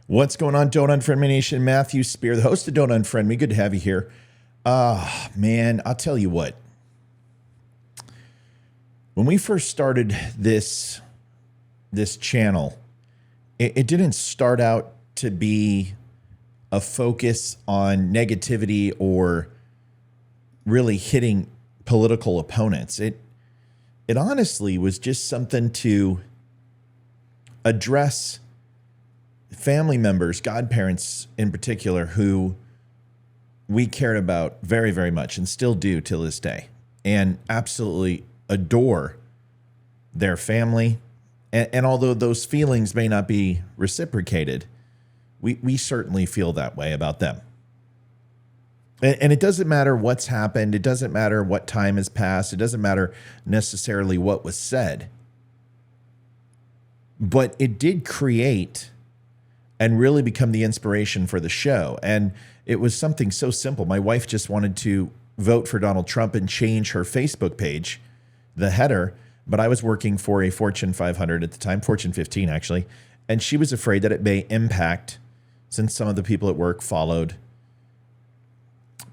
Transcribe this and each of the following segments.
What's going on, Don't Unfriend Me Nation? Matthew Spear, the host of Don't Unfriend Me. Good to have you here. Man, I'll tell you what. When we first started this channel, it didn't start out to be a focus on negativity or really hitting political opponents. It honestly was just something to address family members, godparents in particular, who we cared about very, very much and still do till this day, and absolutely adore their family. And although those feelings may not be reciprocated, we certainly feel that way about them. And it doesn't matter what's happened. It doesn't matter what time has passed. It doesn't matter necessarily what was said. But it did create and really become the inspiration for the show. And it was something so simple. My wife just wanted to vote for Donald Trump and change her Facebook page, the header, but I was working for a Fortune 500 at the time, Fortune 15 actually, and she was afraid that it may impact, since some of the people at work followed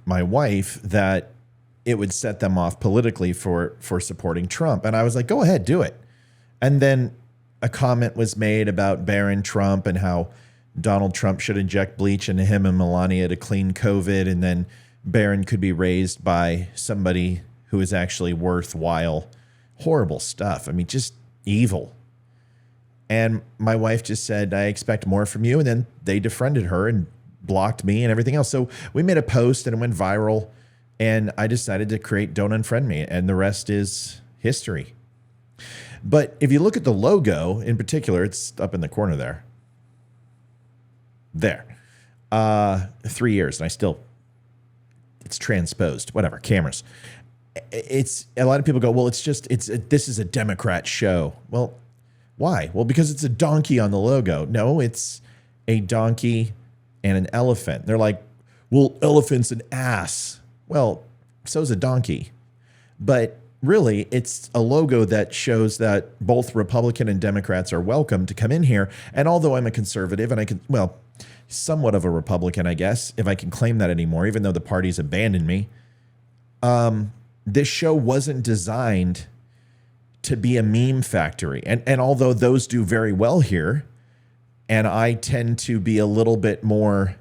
my wife, that it would set them off politically for supporting Trump. And I was like, go ahead, do it. And then a comment was made about Barron Trump and how Donald Trump should inject bleach into him and Melania to clean COVID, and then Barron could be raised by somebody who is actually worthwhile. Horrible stuff. I mean, just evil. And my wife just said, I expect more from you. And then they defriended her and blocked me and everything else. So we made a post and it went viral. And I decided to create Don't Unfriend Me. And the rest is history. But if you look at the logo in particular, it's up in the corner there. There. 3 years. And it's transposed. Whatever. Cameras. It's a lot of people go, well, this is a Democrat show. Well, why? Well, because it's a donkey on the logo. No, it's a donkey and an elephant. They're like, well, elephant's an ass. Well, so's a donkey. But really, it's a logo that shows that both Republican and Democrats are welcome to come in here. And although I'm a conservative and somewhat of a Republican, I guess, if I can claim that anymore, even though the party's abandoned me, this show wasn't designed to be a meme factory. And although those do very well here, and I tend to be a little bit more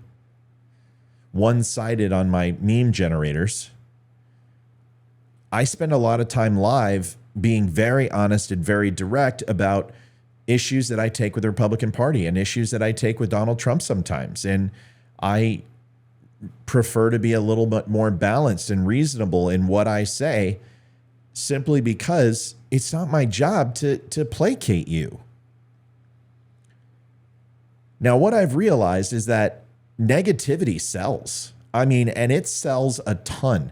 one-sided on my meme generators, I spend a lot of time live being very honest and very direct about issues that I take with the Republican Party and issues that I take with Donald Trump sometimes. And I prefer to be a little bit more balanced and reasonable in what I say, simply because it's not my job to placate you. Now, what I've realized is that negativity sells. I mean, and it sells a ton.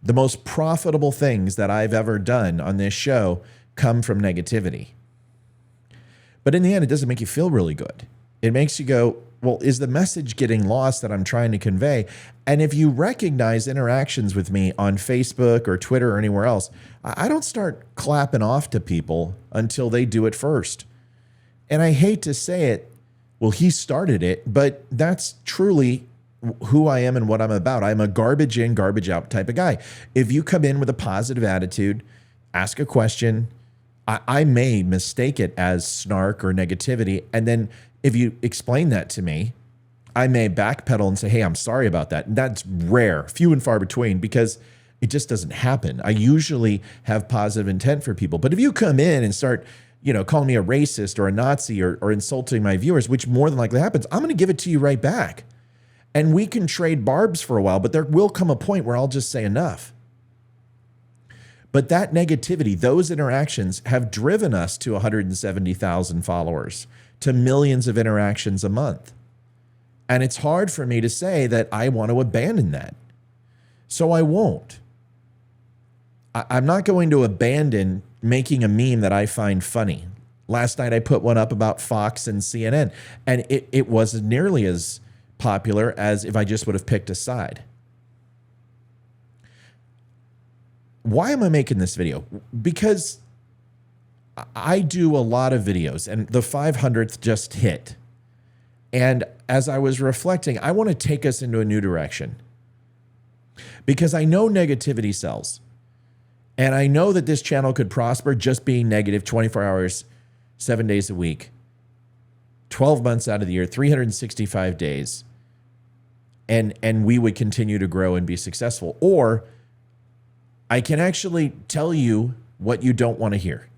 The most profitable things that I've ever done on this show come from negativity. But in the end, it doesn't make you feel really good. It makes you go, well, is the message getting lost that I'm trying to convey? And if you recognize interactions with me on Facebook or Twitter or anywhere else, I don't start clapping off to people until they do it first. And I hate to say it, well, he started it, but that's truly who I am and what I'm about. I'm a garbage in, garbage out type of guy. If you come in with a positive attitude, ask a question, I may mistake it as snark or negativity. And then if you explain that to me, I may backpedal and say, hey, I'm sorry about that. And that's rare, few and far between, because it just doesn't happen. I usually have positive intent for people. But if you come in and start, calling me a racist or a Nazi or insulting my viewers, which more than likely happens, I'm going to give it to you right back. And we can trade barbs for a while, but there will come a point where I'll just say enough. But that negativity, those interactions have driven us to 170,000 followers, to millions of interactions a month. And it's hard for me to say that I want to abandon that. So I won't. I'm not going to abandon making a meme that I find funny. Last night I put one up about Fox and CNN, and it wasn't nearly as popular as if I just would have picked a side. Why am I making this video? Because I do a lot of videos, and the 500th just hit. And as I was reflecting, I want to take us into a new direction because I know negativity sells. And I know that this channel could prosper just being negative 24 hours, 7 days a week, 12 months out of the year, 365 days. And we would continue to grow and be successful. Or I can actually tell you what you don't want to hear.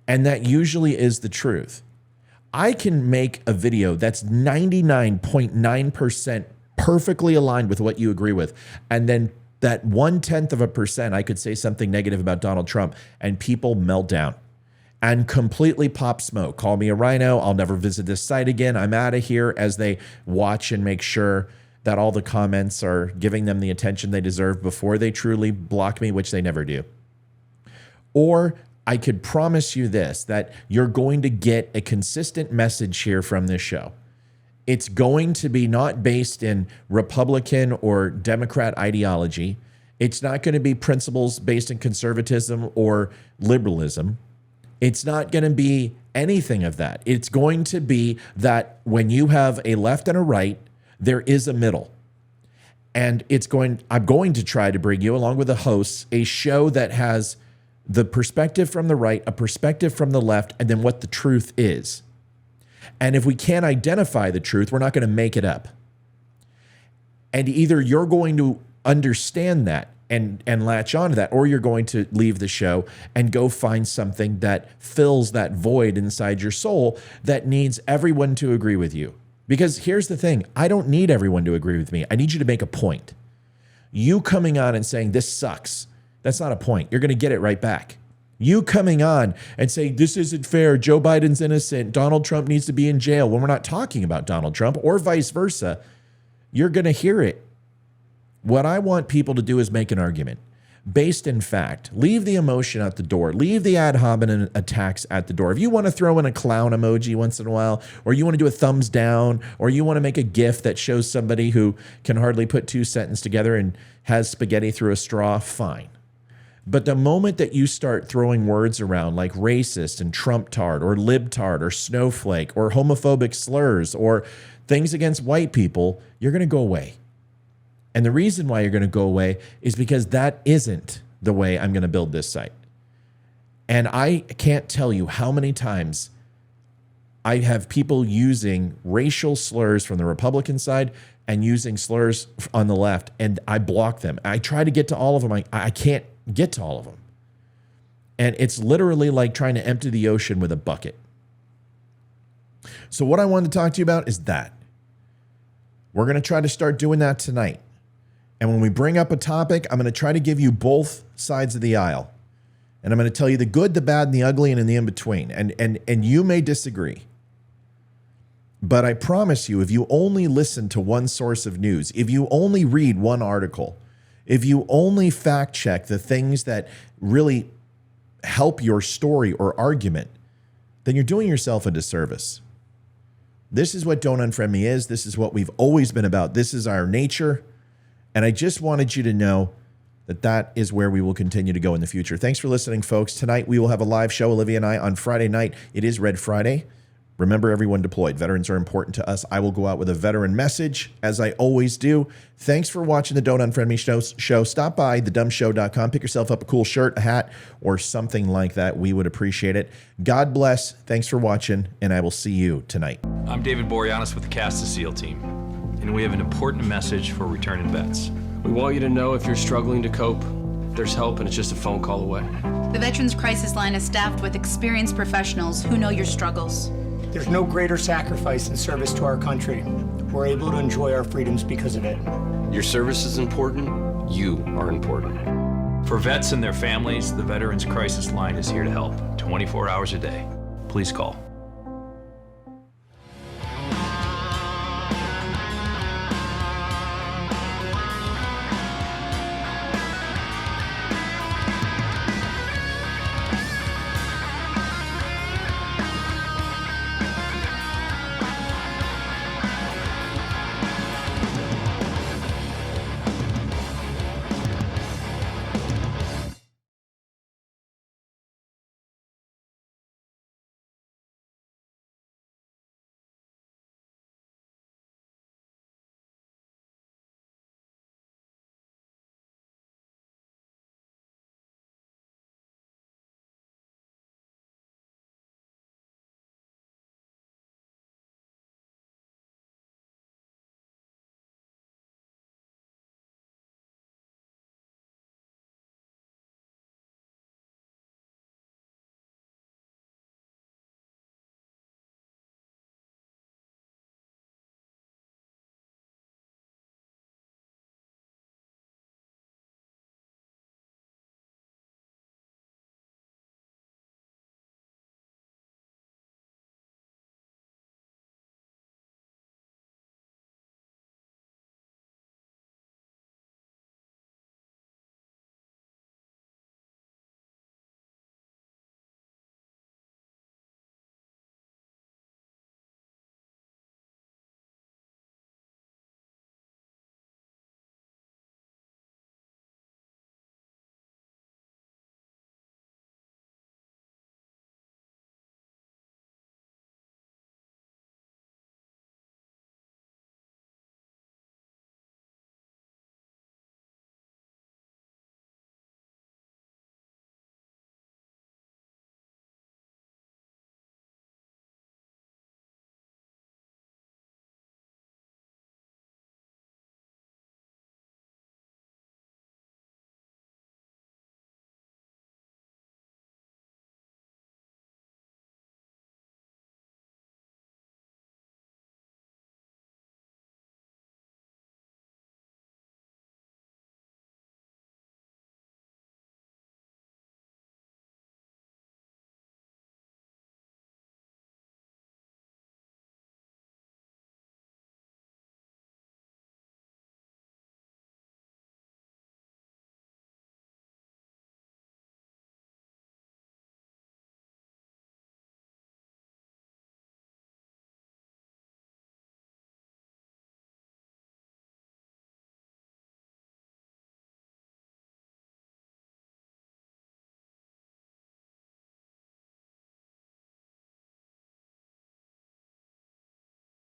And that usually is the truth. I can make a video that's 99.9% perfectly aligned with what you agree with. And then that 0.1%, I could say something negative about Donald Trump and people melt down and completely pop smoke. Call me a rhino. I'll never visit this site again. I'm out of here, as they watch and make sure that all the comments are giving them the attention they deserve before they truly block me, which they never do. Or I could promise you this, that you're going to get a consistent message here from this show. It's going to be not based in Republican or Democrat ideology. It's not going to be principles based in conservatism or liberalism. It's not going to be anything of that. It's going to be that when you have a left and a right, there is a middle. And I'm going to try to bring you, along with the hosts, a show that has the perspective from the right, a perspective from the left, and then what the truth is. And if we can't identify the truth, we're not going to make it up. And either you're going to understand that and latch onto that, or you're going to leave the show and go find something that fills that void inside your soul that needs everyone to agree with you. Because here's the thing, I don't need everyone to agree with me. I need you to make a point. You coming on and saying, this sucks, that's not a point. You're going to get it right back. You coming on and saying, this isn't fair, Joe Biden's innocent, Donald Trump needs to be in jail, when we're not talking about Donald Trump, or vice versa, you're going to hear it. What I want people to do is make an argument based in fact. Leave the emotion at the door. Leave the ad hominem attacks at the door. If you want to throw in a clown emoji once in a while, or you want to do a thumbs down, or you want to make a GIF that shows somebody who can hardly put two sentences together and has spaghetti through a straw, fine. But the moment that you start throwing words around like racist and Trump-tard or libtard or snowflake or homophobic slurs or things against white people, you're going to go away. And the reason why you're going to go away is because that isn't the way I'm going to build this site. And I can't tell you how many times I have people using racial slurs from the Republican side and using slurs on the left, and I block them. I try to get to all of them. I can't get to all of them. And it's literally like trying to empty the ocean with a bucket. So what I wanted to talk to you about is that. We're going to try to start doing that tonight. And when we bring up a topic, I'm going to try to give you both sides of the aisle. And I'm going to tell you the good, the bad, and the ugly, and in the in-between. And you may disagree. But I promise you, if you only listen to one source of news, if you only read one article, if you only fact check the things that really help your story or argument, then you're doing yourself a disservice. This is what Don't Unfriend Me is. This is what we've always been about. This is our nature. And I just wanted you to know that that is where we will continue to go in the future. Thanks for listening, folks. Tonight, we will have a live show, Olivia and I, on Friday night. It is Red Friday. Remember, everyone deployed. Veterans are important to us. I will go out with a veteran message, as I always do. Thanks for watching the Don't Unfriend Me show. Stop by thedumshow.com. Pick yourself up a cool shirt, a hat, or something like that. We would appreciate it. God bless. Thanks for watching, and I will see you tonight. I'm David Boreanaz with the Cast of SEAL team, and we have an important message for returning vets. We want you to know if you're struggling to cope, there's help and it's just a phone call away. The Veterans Crisis Line is staffed with experienced professionals who know your struggles. There's no greater sacrifice in service to our country. We're able to enjoy our freedoms because of it. Your service is important. You are important. For vets and their families, the Veterans Crisis Line is here to help 24 hours a day. Please call